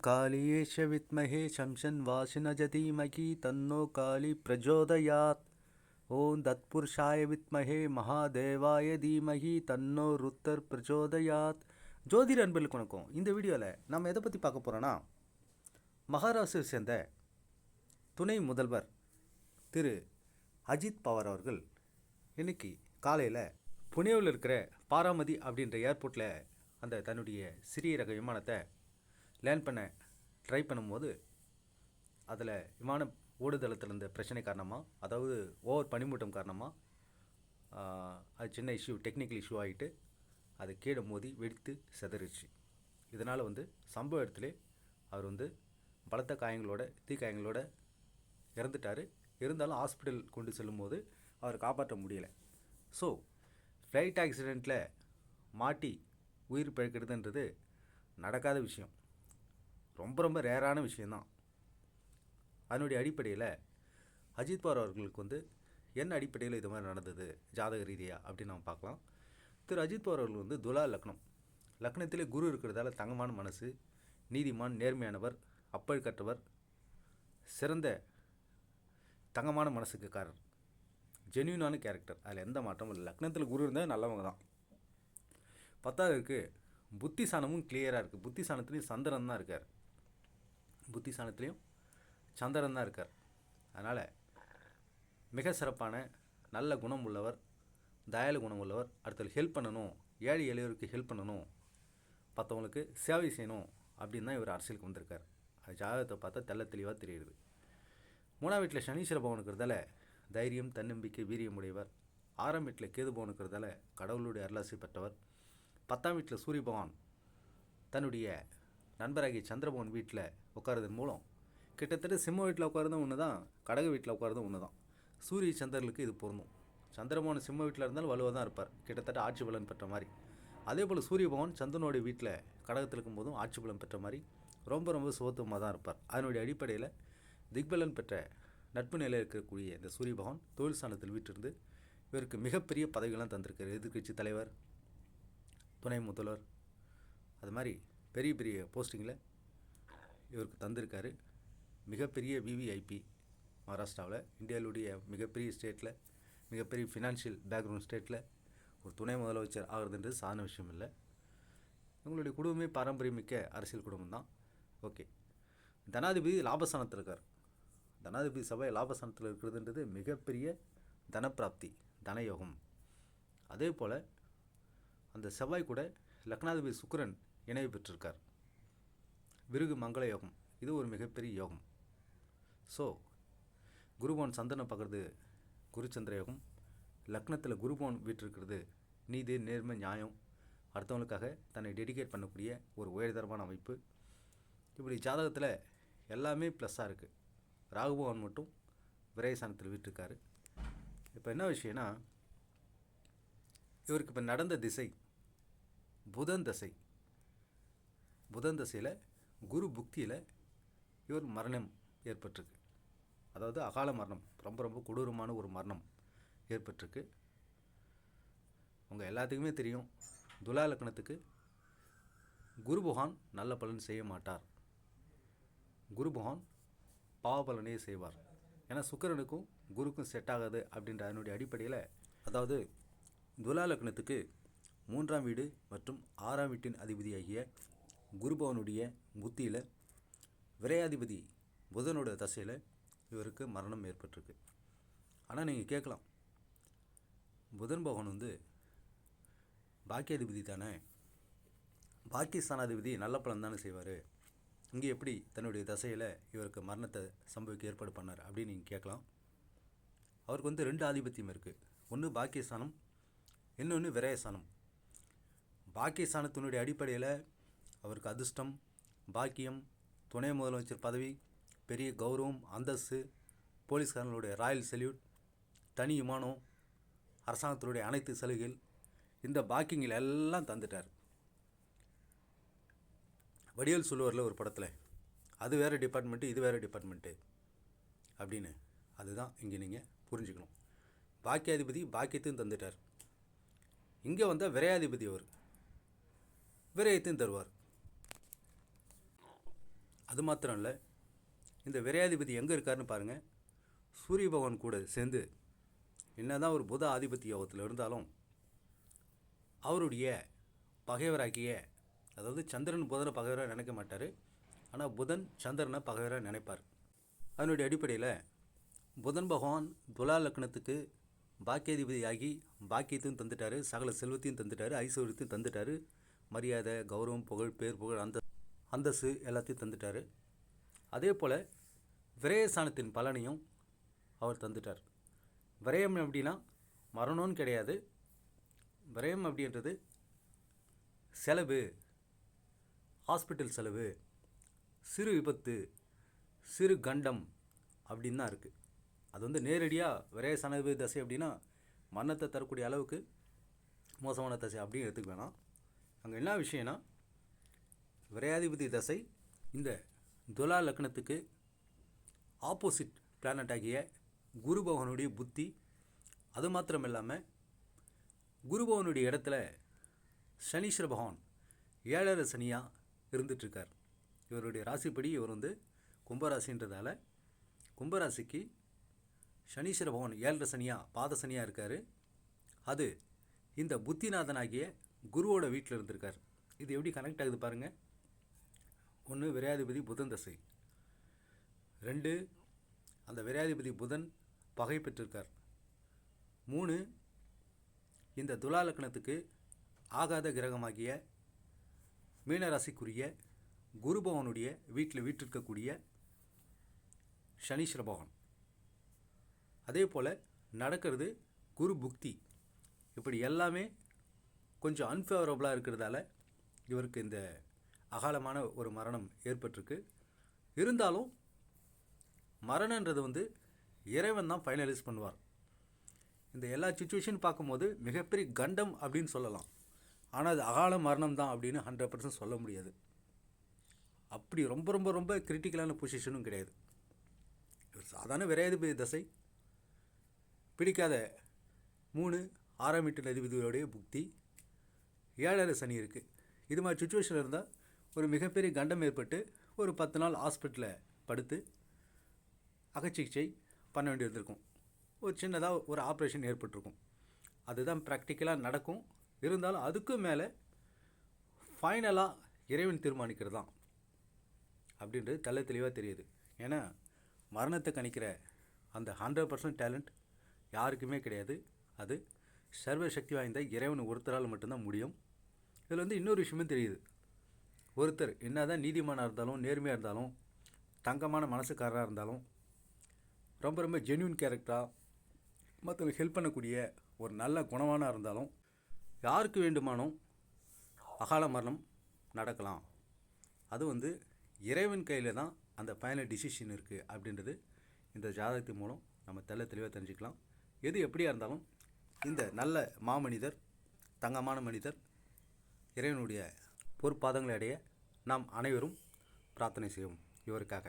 कालीयेश विद्महे शंसन्वासिनज धीमहि तन्नो काली प्रचोदयात्. ஓம் தத்புருஷாய வித்மஹே மகாதேவாய தீமஹி தன்னோ ருத்தர் பிரச்சோதயாத். ஜோதிட அன்பர்களுக்கு வணக்கம். இந்த வீடியோவில் நம்ம எதை பற்றி பார்க்க போகிறோன்னா, மகாராஷ்டிராவை சேர்ந்த துணை முதல்வர் திரு அஜித் பவார் அவர்கள் இன்னைக்கு காலையில் புனேவில் இருக்கிற பாராமதி அப்படின்ற ஏர்போர்ட்டில் அந்த தன்னுடைய சிறிய ரக விமானத்தை லேண்ட் பண்ண ட்ரை பண்ணும்போது அதில் விமானம் ஓடுதளத்தில் இருந்த பிரச்சனை காரணமாக, அதாவது ஓவர் பனிமூட்டம் காரணமாக அது சின்ன இஷ்யூ, டெக்னிக்கல் இஷ்யூ ஆகிட்டு அது கீழே மோதி வெடித்து செதறிச்சு. இதனால் சம்பவ இடத்துல அவர் பலத்த காயங்களோட, தீக்காயங்களோட இறந்துட்டார். இருந்தாலும் ஹாஸ்பிட்டல் கொண்டு செல்லும்போது அவர் காப்பாற்ற முடியலை. ஸோ ஃப்ளைட் ஆக்சிடெண்ட்டில் மாட்டி உயிர் பிழைக்கிறதுன்றது நடக்காத விஷயம், ரொம்ப ரொம்ப ரேரான விஷயந்தான். அதனுடைய அடிப்படையில் அஜித் பவார் அவர்களுக்கு என்ன அடிப்படையில் இது மாதிரி நடந்தது ஜாதக ரீதியாக அப்படின்னு நம்ம பார்க்கலாம். திரு அஜித் பவார் அவர்கள் துலா லக்னம், லக்னத்திலே குரு இருக்கிறதால தங்கமான மனசு, நீதிமான், நேர்மையானவர், அப்பழுக்கற்றவர், சிறந்த தங்கமான மனசுக்குக்காரர், ஜென்யூனான கேரக்டர், அதில் எந்த மாற்றமும் இல்லை. லக்னத்தில் குரு இருந்தால் நல்லவங்க தான். பத்தாவதுக்கு புத்திசானமும் கிளியராக இருக்குது. புத்திசானத்துலேயும் சந்திரன் தான் இருக்கார், புத்திசானத்துலேயும் சந்திரன் தான் இருக்கார். அதனால் மிக சிறப்பான நல்ல குணம் உள்ளவர், தயாளு குணம் உள்ளவர், அடுத்தது ஹெல்ப் பண்ணணும், ஏழை எளியவருக்கு ஹெல்ப் பண்ணணும், மற்றவங்களுக்கு சேவை செய்யணும் அப்படின்னு தான் இவர் அரசியலுக்கு வந்திருக்கார். அது ஜாதகத்தை பார்த்தா தெள்ள தெளிவாக தெரியுது. மூணாம் வீட்டில் சனீஸ்வர பவன் இருக்கிறதால தைரியம், தன்னம்பிக்கை, வீரியம் உடையவர். ஆறாம் வீட்டில் கேது பவன் இருக்கிறதால கடவுளுடைய அருளாசி பெற்றவர். 10ஆம் வீட்டில் சூரிய பகவான் தன்னுடைய நண்பராகிய சந்திரபவன் வீட்டில் உட்காரதன் மூலம் கிட்டத்தட்ட சிம்ம வீட்டில் உட்காரதும் ஒன்று தான், கடக வீட்டில் உட்காரதும் ஒன்று தான். சூரிய சந்திரர்களுக்கு இது பொருந்தும். சந்திரபவன் சிம்ம வீட்டில் இருந்தாலும் வலுவாக தான் இருப்பார், கிட்டத்தட்ட ஆட்சி பலன் பெற்ற மாதிரி. அதே போல் சூரிய பகவான் சந்திரனுடைய வீட்டில் கடகத்தில் இருக்கும்போதும் ஆட்சி பலன் பெற்ற மாதிரி ரொம்ப ரொம்ப சுகத்துவமாக தான் இருப்பார். அதனுடைய அடிப்படையில் திக்பலன் பெற்ற நட்பு நிலையில் இருக்கக்கூடிய இந்த சூரிய பகவான் தொழில் ஸ்தானத்தில் வீட்டிலிருந்து இவருக்கு மிகப்பெரிய பதவிகள்லாம் தந்திருக்காரு. எதிர்க்கட்சி தலைவர், துணை முதல்வர், அது மாதிரி பெரிய பெரிய போஸ்டிங்கில் இவருக்கு தந்திருக்காரு. மிகப்பெரிய விவிஐபி மகாராஷ்டிராவில், இந்தியாவுடைய மிகப்பெரிய ஸ்டேட்டில், மிகப்பெரிய ஃபினான்ஷியல் பேக்ரவுண்ட் ஸ்டேட்டில் ஒரு துணை முதலமைச்சர் ஆகிறதுன்றது சாதாரண விஷயம் இல்லை. இவங்களுடைய குடும்பமே பாரம்பரியமிக்க அரசியல் குடும்பம் தான். ஓகே, தனாதிபதி லாபஸ்தானத்தில் இருக்கார். தனாதிபதி சபை லாபஸ்தானத்தில் இருக்கிறதுன்றது மிகப்பெரிய தனப்பிராப்தி, தனயோகம். அதே போல் அந்த செவ்வாய் கூட லக்னாதிபதி சுக்கிரன் இணைவு பெற்றிருக்கார். விருகு மங்கள யோகம், இது ஒரு மிகப்பெரிய யோகம். ஸோ குருபவன் சந்திரனை பார்க்குறது குருச்சந்திர யோகம். லக்னத்தில் குருபவன் வீட்டிருக்கிறது நீதி, நேர்மை, நியாயம், அடுத்தவங்களுக்காக தன்னை டெடிகேட் பண்ணக்கூடிய ஒரு உயர்தரமான அமைப்பு. இப்படி ஜாதகத்தில் எல்லாமே ப்ளஸ்ஸாக இருக்குது. ராகுபவன் மட்டும் விரயசானத்தில் வீட்டிருக்காரு. இப்போ என்ன விஷயம்னா, இவருக்கு இப்போ நடந்த திசை புதன் தசை. புதன் தசையில் குரு புக்தியில் இவர் மரணம் ஏற்பட்டிருக்கு. அதாவது அகால மரணம், ரொம்ப ரொம்ப கொடூரமான ஒரு மரணம் ஏற்பட்டிருக்கு. உங்கள் எல்லாத்துக்குமே தெரியும், துலா லக்னத்துக்கு குரு பகவான் நல்ல பலன் செய்ய மாட்டார். குரு பகவான் பாவ பலனையே செய்வார். ஏன்னா சுக்கிரனுக்கும் குருக்கும் செட் ஆகாது அப்படின்ற அதனுடைய அடிப்படையில், அதாவது துலா லக்னத்துக்கு 3ஆம் வீடு மற்றும் 6ஆம் வீட்டின் அதிபதியாகிய குருபவனுடைய புத்தியில் விரையாதிபதி புதனோட தசையில் இவருக்கு மரணம் ஏற்பட்டிருக்கு. ஆனால் நீங்கள் கேட்கலாம், புதன் பகவான் பாக்கியாதிபதி தானே, பாக்கியஸ்தானாதிபதி நல்ல பலன் தானே செய்வார், இங்கே எப்படி தன்னுடைய தசையில் இவருக்கு மரணத்தை சம்பவிக்க ஏற்பாடு பண்ணார் அப்படின்னு நீங்கள் கேட்கலாம். அவருக்கு 2 ஆதிபத்தியம் இருக்குது. ஒன்று பாக்கியஸ்தானம், இன்னொன்று விரயஸ்தானம். பாக்கியஸ்தானத்தினுடைய அடிப்படையில் அவருக்கு அதிர்ஷ்டம், பாக்கியம், துணை முதலமைச்சர் பதவி, பெரிய கௌரவம், அந்தஸ்து, போலீஸ்காரங்களுடைய ராயல் சல்யூட், தனி விமானம், அரசாங்கத்தினுடைய அனைத்து சலுகைகள், இந்த பாக்கியங்கள் எல்லாம் தந்துட்டார். வடிவேல் சொல்லுவார்ல ஒரு படத்தில், அது வேறு டிபார்ட்மெண்ட்டு, இது வேறு டிபார்ட்மெண்ட்டு அப்படின்னு. அதுதான் இங்கே நீங்கள் புரிஞ்சுக்கணும். பாக்கியாதிபதி பாக்கியத்தையும் தந்துட்டார். இங்கே வந்தால் விரையாதிபதி அவர் விரயத்தையும் தருவார். அது மாத்திரம் இல்லை, இந்த விரையாதிபதி எங்கே இருக்காருன்னு பாருங்கள். சூரிய பகவான் கூட சேர்ந்து என்னதான் ஒரு புத ஆதிபத்திய யோகத்தில் இருந்தாலும் அவருடைய பகைவராகிய, அதாவது சந்திரன் புதனை பகைவராக நினைக்க மாட்டார், ஆனால் புதன் சந்திரனை பகைவராக நினைப்பார். அதனுடைய அடிப்படையில் புதன் பகவான் துலா லக்னத்துக்கு பாக்கியாதிபதியாகி பாக்கியத்தையும் தந்துட்டார், சகல செல்வத்தையும் தந்துட்டார், ஐஸ்வர்யத்தையும் தந்துட்டார், மரியாதை, கௌரவம், புகழ், பேர் புகழ், அந்தஸ்து எல்லாத்தையும் தந்துட்டார். அதே போல் விரயஸ்தானத்தின் பலனையும் அவர் தந்துட்டார். விரயம் அப்படின்னா மரணம்னு கிடையாது. விரயம் அப்படின்றது செலவு, ஹாஸ்பிட்டல் செலவு, சிறு விபத்து, சிறு கண்டம் அப்படின்னு தான் இருக்குது. அது வந்து நேரடியாக விரயஸ்தானாதிபதி தசை அப்படின்னா மரணத்தை தரக்கூடிய அளவுக்கு மோசமான தசை அப்படின்னு எடுத்துக்க வேணாம். அங்கே என்ன விஷயம்னா, விரையாதிபதி தசை இந்த துலா லக்னத்துக்கு ஆப்போசிட் பிளானட் ஆகிய குரு பகவானுடைய புத்தி, அது மாத்திரம் இல்லாமல் குரு பகவானுடைய இடத்துல சனீஸ்வர பகவான் 7.5 சனியாக இருந்துகிட்ருக்கார். இவருடைய ராசிப்படி இவர் வந்து கும்பராசின்றதால கும்பராசிக்கு சனீஸ்வர பகவான் 7.5 சனியாக பாத சனியாக இருக்கார். அது இந்த புத்திநாதனாகிய குருவோட வீட்டில் இருந்திருக்கார். இது எப்படி கனெக்ட் ஆகுது பாருங்கள். ஒன்று, விரையாதிபதி புதன் தசை. 2, அந்த விரையாதிபதி புதன் பகை பெற்றிருக்கார். 3, இந்த துலா லக்னத்துக்கு ஆகாத கிரகமாகிய மீனராசிக்குரிய குரு பகவானுடைய வீட்டில் வீற்றிருக்கக்கூடிய சனீஸ்வர பகவான். அதே போல் நடக்கிறது குரு புக்தி. இப்படி எல்லாமே கொஞ்சம் அன்ஃபேவரபுளாக இருக்கிறதால இவருக்கு இந்த அகாலமான ஒரு மரணம் ஏற்பட்டிருக்கு. இருந்தாலும் மரணன்றது வந்து இறைவன் தான் ஃபைனலைஸ் பண்ணுவார். இந்த எல்லா சுச்சுவேஷன் பார்க்கும்போது மிகப்பெரிய கண்டம் அப்படின்னு சொல்லலாம். ஆனால் அது அகால மரணம் தான் அப்படின்னு 100% சொல்ல முடியாது. அப்படி ரொம்ப ரொம்ப ரொம்ப கிரிட்டிக்கலான பொசிஷனும் கிடையாது. சாதாரண விரையாதிபதி தசை, பிடிக்காத 3 6ஆம் வீட்டு அதிபதியோடைய புக்தி, 7.5 சனி இருக்குது. இது மாதிரி சுச்சுவேஷனில் இருந்தால் ஒரு மிகப்பெரிய கண்டம் ஏற்பட்டு ஒரு 10 நாள் ஹாஸ்பிட்டலில் படுத்து அகச்சிகிச்சை பண்ண வேண்டியிருந்திருக்கும். ஒரு சின்னதாக ஒரு ஆப்ரேஷன் ஏற்பட்டிருக்கும். அதுதான் ப்ராக்டிக்கலாக நடக்கும். இருந்தாலும் அதுக்கும் மேலே ஃபைனலாக இறைவன் தீர்மானிக்கிறது தான் அப்படின்றது தெள்ள தெளிவாக தெரியுது. ஏன்னா மரணத்தை கணிக்கிற அந்த 100% டேலண்ட் யாருக்குமே கிடையாது. அது சர்வ சக்தி வாய்ந்த இறைவன் ஒருத்தரால் மட்டும்தான் முடியும். இதில் வந்து இன்னொரு விஷயமும் தெரியுது. ஒருத்தர் என்னதான் நீதிமானாக இருந்தாலும், நேர்மையாக இருந்தாலும், தங்கமான மனசுக்காரராக இருந்தாலும், ரொம்ப ரொம்ப ஜென்யூன் கேரக்டராக மற்றவங்க ஹெல்ப் பண்ணக்கூடிய ஒரு நல்ல குணமானாக இருந்தாலும், யாருக்கு வேண்டுமானோ அகால மரணம் நடக்கலாம். அது வந்து இறைவன் கையில் தான் அந்த ஃபைனல் டிசிஷன் இருக்குது அப்படின்றது இந்த ஜாதகத்தின் மூலம் நம்ம தெளிவாக தெரிஞ்சுக்கலாம். எது எப்படியா இருந்தாலும் இந்த நல்ல மாமனிதர், தங்கமான மனிதர் இறைவனுடைய பொற்பாதங்களை அடைய நாம் அனைவரும் பிரார்த்தனை செய்வோம் இவருக்காக.